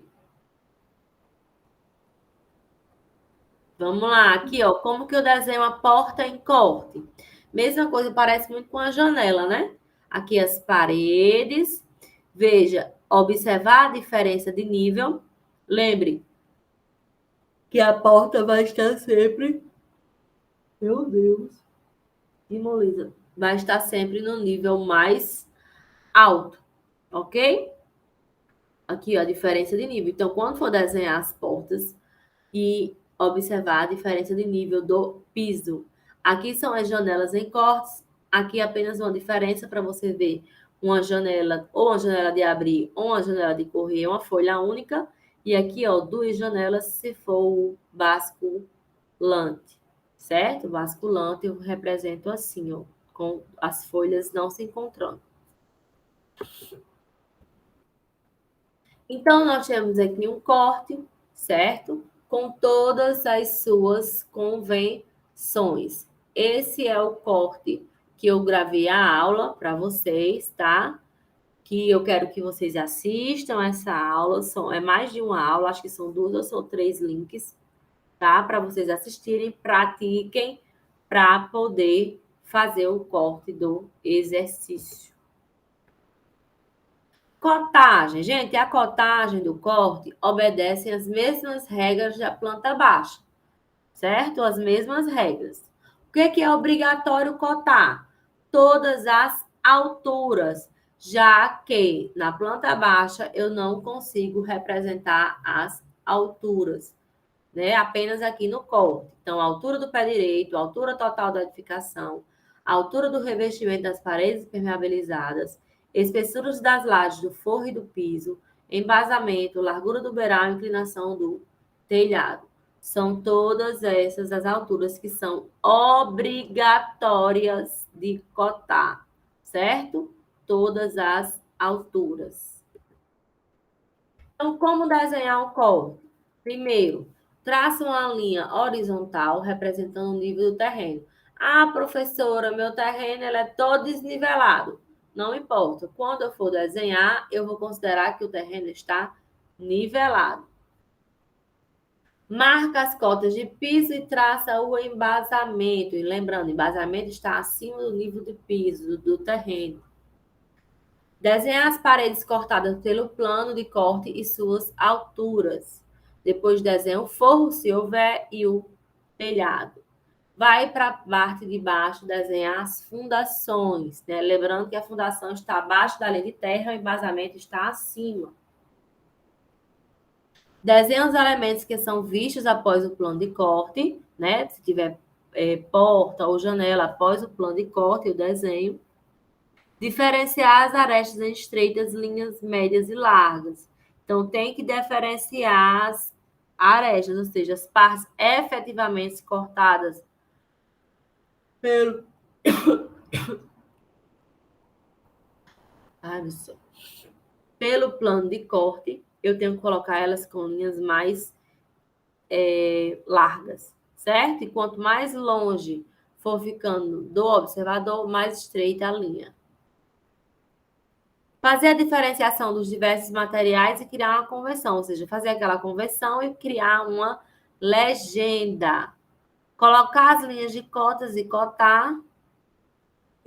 Vamos lá, aqui, ó, como que eu desenho a porta em corte? Mesma coisa, parece muito com a janela, né? Aqui as paredes. Veja, observar a diferença de nível. Lembre que a porta vai estar sempre. Meu Deus. Imoliza. Vai estar sempre no nível mais alto, ok? Aqui, ó, a diferença de nível. Então, quando for desenhar as portas, e observar a diferença de nível do piso. Aqui são as janelas em cortes, aqui apenas uma diferença para você ver uma janela, ou uma janela de abrir, ou uma janela de correr, uma folha única, e aqui, ó, duas janelas se for o basculante, certo? O basculante eu represento assim, ó, com as folhas não se encontrando. Então, nós temos aqui um corte, certo? Com todas as suas convenções. Esse é o corte que eu gravei a aula para vocês, tá? Que eu quero que vocês assistam essa aula. É mais de uma aula, acho que são 2 ou 3 links, tá? Para vocês assistirem, pratiquem para poder fazer o corte do exercício. Cotagem. Gente, a cotagem do corte obedece às mesmas regras da planta baixa, certo? As mesmas regras. O que é obrigatório cotar? Todas as alturas, já que na planta baixa eu não consigo representar as alturas, né? Apenas aqui no corte. Então, a altura do pé direito, a altura total da edificação, a altura do revestimento das paredes impermeabilizadas, espessuras das lajes do forro e do piso, embasamento, largura do beiral, inclinação do telhado. São todas essas as alturas que são obrigatórias de cotar, certo? Todas as alturas. Então, como desenhar um corte? Primeiro, traça uma linha horizontal representando o nível do terreno. Ah, professora, meu terreno ele é todo desnivelado. Não importa. Quando eu for desenhar, eu vou considerar que o terreno está nivelado. Marca as cotas de piso e traça o embasamento. E lembrando, o embasamento está acima do nível de piso do terreno. Desenhar as paredes cortadas pelo plano de corte e suas alturas. Depois desenha o forro, se houver, e o telhado. Vai para a parte de baixo desenhar as fundações, né? Lembrando que a fundação está abaixo da linha de terra, o embasamento está acima. Desenha os elementos que são vistos após o plano de corte, né? Se tiver porta ou janela após o plano de corte, o desenho. Diferenciar as arestas em estreitas, linhas médias e largas. Então, tem que diferenciar as arestas, ou seja, as partes efetivamente cortadas pelo. Ai, meu Deus. Pelo plano de corte, eu tenho que colocar elas com linhas mais largas, certo? E quanto mais longe for ficando do observador, mais estreita a linha. Fazer a diferenciação dos diversos materiais e criar uma convenção, ou seja, fazer aquela convenção e criar uma legenda. Colocar as linhas de cotas e cotar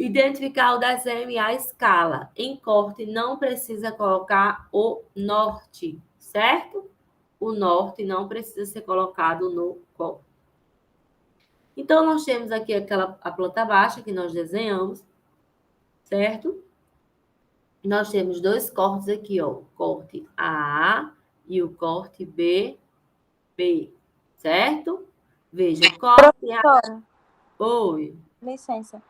Identificar o desenho e a escala. Em corte, não precisa colocar o norte, certo? O norte não precisa ser colocado no corte. Então, nós temos aqui a planta baixa que nós desenhamos, certo? Nós temos dois cortes aqui, ó. O corte A e o corte B, certo? Veja, o corte A. Professora, Oi. licença.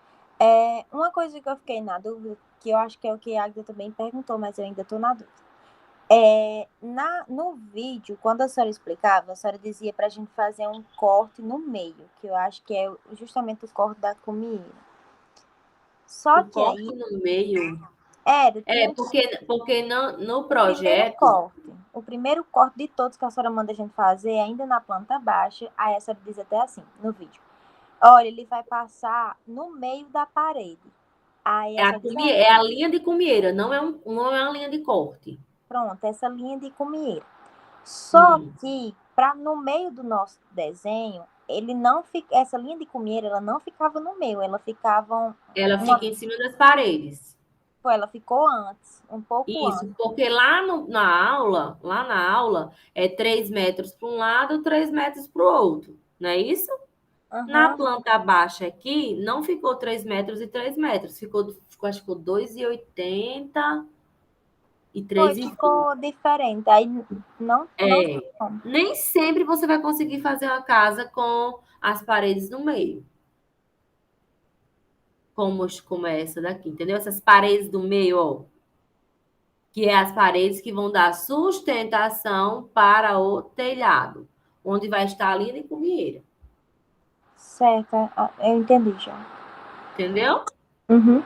Uma coisa que eu fiquei na dúvida, que eu acho que é o que a Agda também perguntou, mas eu ainda estou na dúvida. No vídeo, quando a senhora explicava, a senhora dizia para a gente fazer um corte no meio, que eu acho que é justamente o corte da comieira. Só O que corte aí no meio. tinha Porque no o primeiro projeto. corte. O primeiro corte de todos que a senhora manda a gente fazer, ainda na planta baixa, aí a senhora diz até assim, no vídeo. Olha, ele vai passar no meio da parede. Aí a senhora diz, É a linha de comieira, não é uma linha de corte. pronto, essa linha de comieira. Só que, no meio do nosso desenho, ele não fica, essa linha de comieira, ela não ficava no meio, ela ficava Ela fica em cima das paredes. ela ficou antes, um pouco antes. Isso, porque lá na aula, é 3 metros para um lado, 3 metros para o outro, não é isso? Na planta baixa aqui, não ficou 3 metros e 3 metros, acho que ficou 2,80 e 3,20. Ficou diferente, aí não Nem sempre você vai conseguir fazer uma casa com as paredes no meio. Como é essa daqui, entendeu? Essas paredes do meio, ó, que é as paredes que vão dar sustentação para o telhado, onde vai estar a linha de comieira. Certo, eu entendi já. Entendeu? Uhum.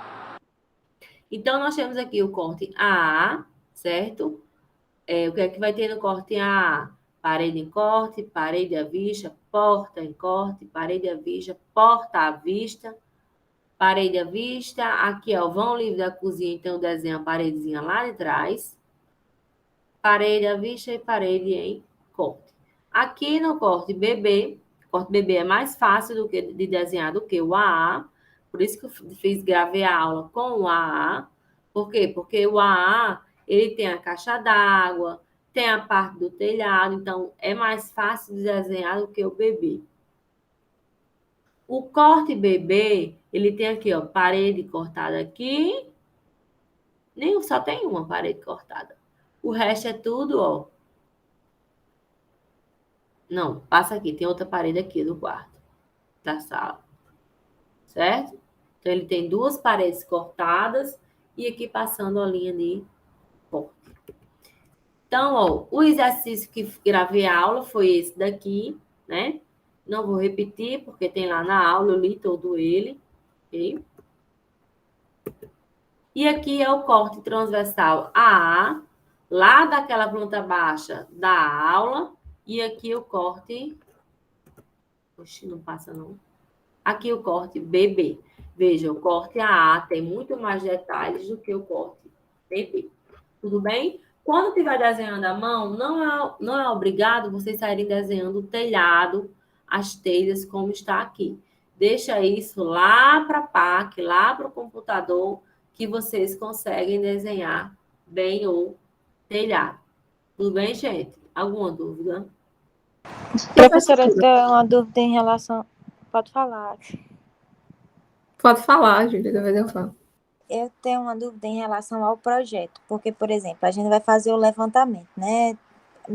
Então, nós temos aqui o corte AA, certo? O que é que vai ter no corte AA? Parede em corte, parede à vista, porta em corte, parede à vista, porta à vista, parede à vista. Aqui, ó, vão livre da cozinha, então desenha a paredezinha lá de trás. Parede à vista e parede em corte. Aqui no corte BB é mais fácil de desenhar do que o AA. Por isso que eu gravei a aula com o AA. Por quê? Porque o AA, ele tem a caixa d'água, tem a parte do telhado, então é mais fácil de desenhar do que o BB. O corte BB, ele tem aqui, ó, parede cortada aqui. Só tem uma parede cortada. O resto é tudo, ó. Não, passa aqui, tem outra parede aqui do quarto, da sala. Certo? Então, ele tem duas paredes cortadas e aqui passando a linha de corte. Então, ó, o exercício que gravei a aula foi esse daqui, né? Não vou repetir, porque tem lá na aula, eu li todo ele. Ok? E aqui é o corte transversal AA, lá daquela planta baixa da aula. E aqui o corte... Oxi, não passa não. Aqui o corte BB. Veja, o corte AA tem muito mais detalhes do que o corte BB. Tudo bem? Quando estiver desenhando à mão, não é obrigado vocês saírem desenhando o telhado, as telhas, como está aqui. Deixa isso lá para a PAC, lá para o computador, que vocês conseguem desenhar bem o telhado. Tudo bem, gente? Alguma dúvida? Professora, eu tenho uma dúvida em relação... Pode falar. Pode falar, Júlia, depois eu falo. Eu tenho uma dúvida em relação ao projeto, porque, por exemplo, a gente vai fazer o levantamento, né?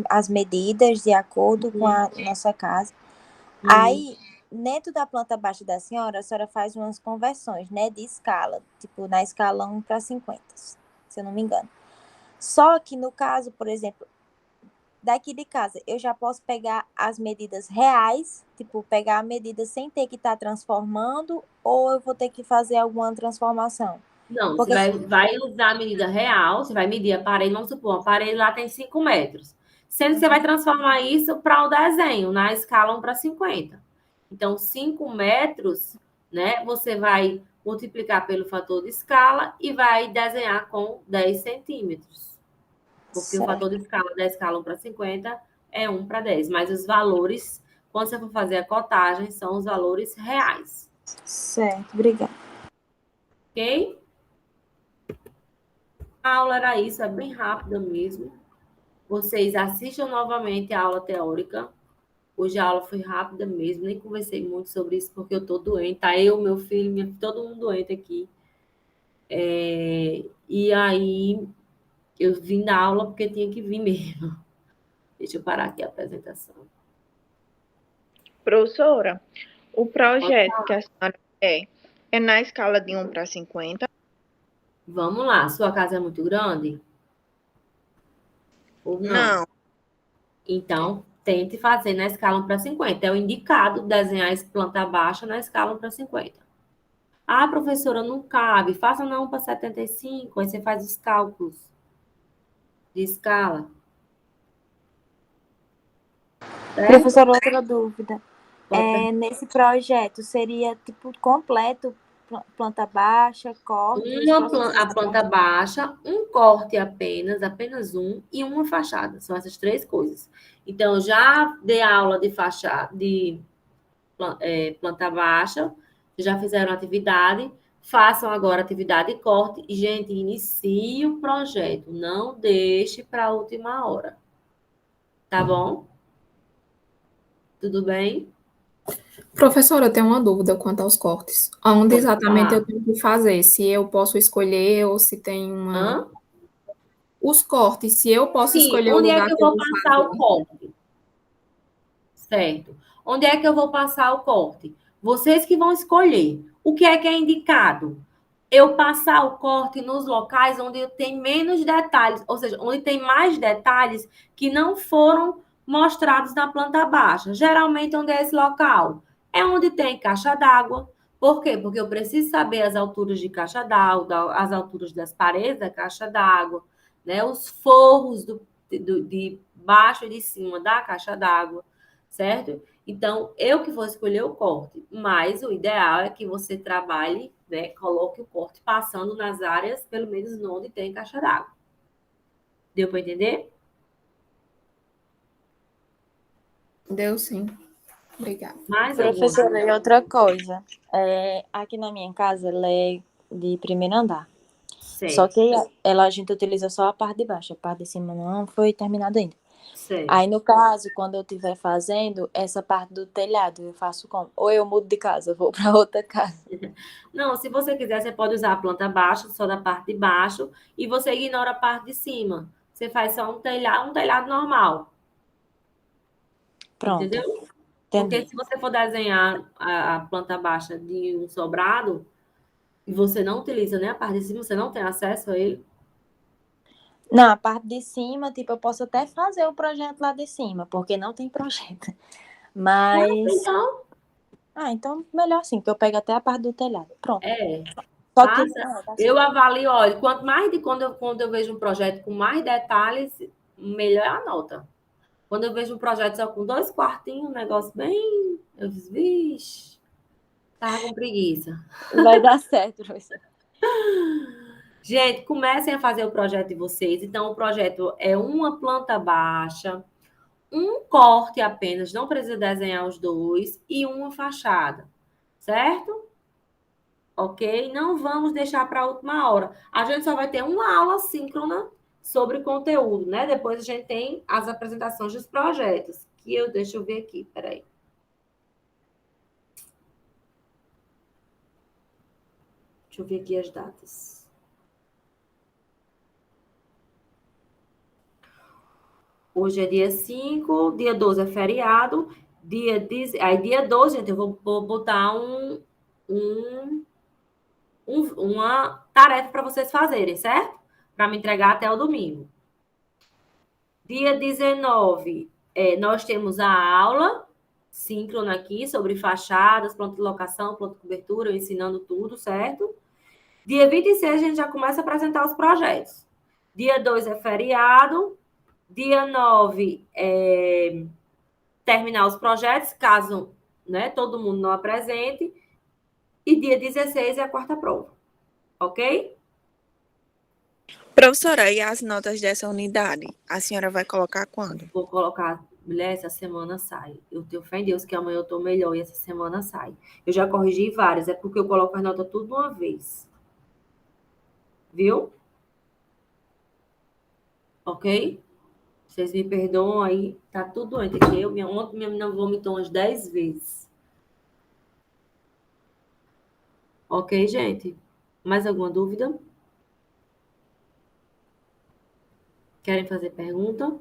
As medidas de acordo com a nossa casa. Aí, dentro da planta baixa da senhora, a senhora faz umas conversões, né? De escala, tipo, na escala 1:50, se eu não me engano. Só que no caso, por exemplo, daqui de casa, eu já posso pegar as medidas reais, tipo, pegar a medida sem ter que estar transformando, ou eu vou ter que fazer alguma transformação? Não, Porque você vai usar a medida real, você vai medir a parede, vamos supor, a parede lá tem 5 metros. Sendo que você vai transformar isso para o desenho, na escala 1:50. Então, 5 metros, né? Você vai multiplicar pelo fator de escala e vai desenhar com 10 centímetros. Porque o fator de escala da escala 1:50 é 1:10. Mas os valores, quando você for fazer a cotagem, são os valores reais. Certo, obrigada. Ok? A aula era isso, é bem rápida mesmo. Vocês assistam novamente a aula teórica. Hoje a aula foi rápida mesmo, nem conversei muito sobre isso porque eu tô doente. Tá eu, meu filho, todo mundo doente aqui. E aí eu vim da aula porque tinha que vir mesmo. Deixa eu parar aqui a apresentação. Professora, o projeto que a senhora é na escala de 1:50? Vamos lá, sua casa é muito grande? Ou não? Não. Então, tente fazer na escala 1:50. É o indicado desenhar esse planta baixa na escala 1:50. Ah, professora, não cabe. Faça na 1:75. Aí você faz os cálculos de escala. Certo? Professora, outra dúvida. Pode Nesse projeto, seria tipo completo, planta baixa, corte, a planta baixa, um corte apenas um, e uma fachada. São essas três coisas. Então, eu já dei aula de fachada, de planta baixa, já fizeram atividade, façam agora atividade de corte e, gente, inicie o projeto. Não deixe para a última hora. Tá bom? Tudo bem? Professora, eu tenho uma dúvida quanto aos cortes. Onde Pode exatamente falar. eu tenho que fazer? Se eu posso escolher ou se tem uma. Hã? Os cortes, se eu posso Sim, escolher o onde é lugar que eu que eu vou vou passar o fazer. corte? Certo. Onde é que eu vou passar o corte? Vocês que vão escolher. O que é indicado? Eu passar o corte nos locais onde tem menos detalhes, ou seja, onde tem mais detalhes que não foram mostrados na planta baixa. Geralmente, onde é esse local? É onde tem caixa d'água. Por quê? Porque eu preciso saber as alturas de caixa d'água, as alturas das paredes da caixa d'água, né? Os forros de baixo e de cima da caixa d'água, certo? Então, eu que vou escolher o corte, mas o ideal é que você trabalhe, né, coloque o corte passando nas áreas, pelo menos onde tem caixa d'água. Deu para entender? Deu sim. Obrigada. Mais alguma Professora, dúvida? e outra coisa. Aqui na minha casa, ela é de primeiro andar. Só Certo, que a gente utiliza só a parte de baixo. A parte de cima não foi terminada ainda. certo. Aí, no caso, quando eu estiver fazendo essa parte do telhado, eu faço como? Ou eu mudo de casa, eu vou para outra casa. Não, se você quiser, você pode usar a planta baixa, só da parte de baixo, e você ignora a parte de cima. Você faz só um telhado normal, Pronto, entendeu? Porque entendi. se você for desenhar a planta baixa de um sobrado, e você não utiliza nem a parte de cima, você não tem acesso a ele. Não, a parte de cima, tipo, eu posso até fazer o projeto lá de cima, porque não tem projeto. Mas. Então, Então melhor assim, que eu pego até a parte do telhado. Pronto. é. Só que. Faça. Eu avalio, olha, quanto mais de quando eu vejo um projeto com mais detalhes, melhor é a nota. Quando eu vejo um projeto só com 2 quartinhos, um negócio bem. Eu fiz, vixe, tava com preguiça. Vai dar certo, professor. Gente, comecem a fazer o projeto de vocês. Então, o projeto é uma planta baixa, um corte apenas, não precisa desenhar os dois, e uma fachada, certo? Ok? Não vamos deixar para a última hora. A gente só vai ter uma aula síncrona sobre conteúdo, né? Depois a gente tem as apresentações dos projetos, deixa eu ver aqui, peraí. Deixa eu ver aqui as datas. Hoje é dia 5, dia 12 é feriado, dia 12, gente, eu vou botar uma tarefa para vocês fazerem, certo? Para me entregar até o domingo. Dia 19, nós temos a aula síncrona aqui sobre fachadas, planta de locação, planta de cobertura, eu ensinando tudo, certo? Dia 26, a gente já começa a apresentar os projetos. Dia 2 é feriado. Dia 9 é terminar os projetos, caso, né, todo mundo não apresente. E dia 16 é a quarta prova. Ok? Professora, e as notas dessa unidade? A senhora vai colocar quando? Vou colocar, mulher, essa semana sai. Eu tenho fé em Deus que amanhã eu tô melhor e essa semana sai. Eu já corrigi várias, é porque eu coloco as notas tudo de uma vez. Viu? Ok? Vocês me perdoam aí, tá tudo doente aqui. Ontem minha menina vomitou umas 10 vezes. Ok, gente? Mais alguma dúvida? Querem fazer pergunta?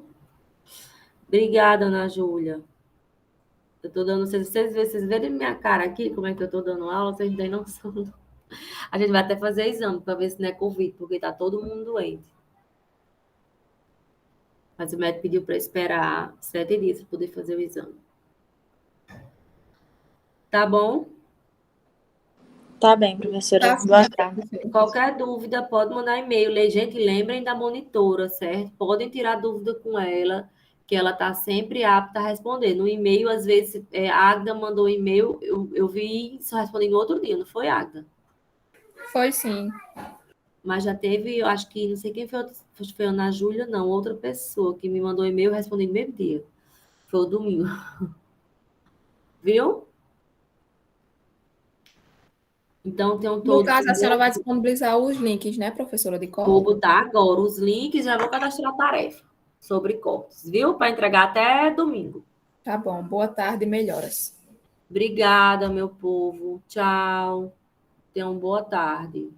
Obrigada, Ana Júlia. Eu tô dando, vocês verem minha cara aqui, como é que eu tô dando aula, vocês não têm noção. A gente vai até fazer exame para ver se não é Covid, porque tá todo mundo doente. Mas o médico pediu para esperar 7 dias para poder fazer o exame. Tá bom? Tá bem, professora. Tá, Boa tarde. Qualquer dúvida, pode mandar e-mail. Gente, lembrem da monitora, certo? Podem tirar dúvida com ela, que ela está sempre apta a responder. No e-mail, às vezes, a Agda mandou e-mail, eu vi e só respondi no outro dia, não foi, Agda? Foi sim. Mas já teve, eu acho que, não sei quem foi, foi a Ana Júlia, não, outra pessoa que me mandou e-mail, eu respondi no mesmo dia. Foi o domingo. Viu? Então, tenham No todos caso, a um senhora bom. vai disponibilizar os links, né, professora de Vou corte? botar agora os links, já vou cadastrar a tarefa sobre cortes, viu? Para entregar até domingo. Tá bom. Boa tarde e melhoras. Obrigada, meu povo. Tchau. Tenham boa tarde.